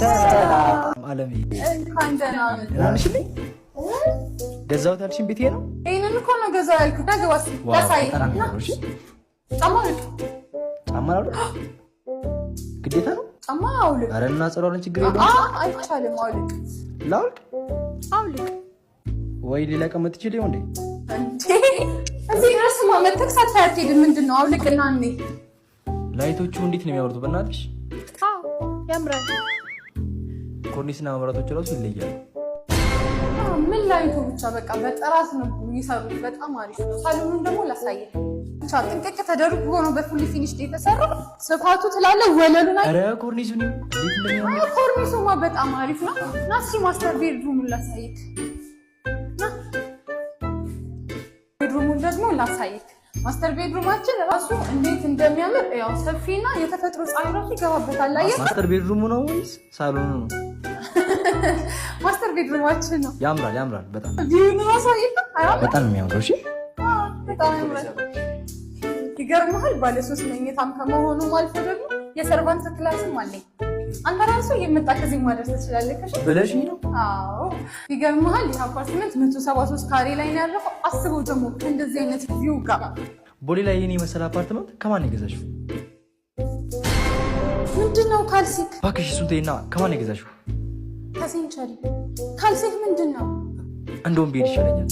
ሰላም አለሚ እንኳን ደህና ናንሽ ልኝ ገዛው ታልሽን ቤቴ ነው። ይሄንን እኮ ነው ገዛው ያልኩት። ነገዋስ ያሳይ ጫማ አውልቅ ግዴታ ነው። ጫማ አውልቅ። ኧረ እና ጸሎልን ችግር የለውም። አይቻልም። አውልቅ አውልቅ ወይ ሌላ ቀመጥ ይችል ይሆን እንዴ? እዚህ ድረስ ማመተክ ሳታያት ምንድነው? አውልቅና እንዴ ላይቶቹ እንዴት ነው የሚያወሩት? በእናትሽ ያምራል። ኮርኒስና መብራቶቹ ራሱ ይለያሉ። ምን ላይቱ ብቻ በቃ በጥራት ነው የሚሰሩት። በጣም አሪፍ ነው። ሳሎኑን ደግሞ ላሳየህ ብቻ ጥንቅቅ ተደርጎ ነው በፉል ፊኒሽ የተሰራው። ስፋቱ ትላለ ወለሉን አይ አረ ኮርኒሱን እንዴት እንደሚያምር ኮርኒሱማ በጣም አሪፍ ነው። እና እስኪ ማስተር ቤድሩሙን ላሳየህ ቤድሩሙን ደግሞ ላሳየህ። ማስተር ቤድሩማችን ራሱ እንዴት እንደሚያምር ያው ሰፊና የተፈጥሮ ፀሐይ ራሱ ይገባበታል። አየህ ማስተር ቤድሩሙ ነው ወይስ ሳሎኑ ነው? ማስተር ቤድሩማችን ነው። ያምራል በጣም ቪውን ራሱ አየህ በጣም የሚያምረው። እሺ በጣም ያምራል። ይገርምሃል ባለ 3 መኝታም ከመሆኑ አልፎ ደግሞ የሰርቫንት ክላስም አለኝ። አንተ ራሱ የመጣ ከዚህ ማድረስ ትችላለህ ብለሽ ነው? አዎ ይገርምሃል። ይህ አፓርትመንት 173 ካሬ ላይ ነው ያለው። አስበው ደግሞ እንደዚህ አይነት ቪው ጋር ቦሌ ላይ የኔ መሰለ አፓርትመንት ከማን የገዛሽው? ምንድነው ካልሲክ? እባክሽ እሱን ተይና ከማን የገዛሽው? ከሴንቸሪ። ካልሲክ ምንድነው? እንደውም ብሄድ ይሻለኛል።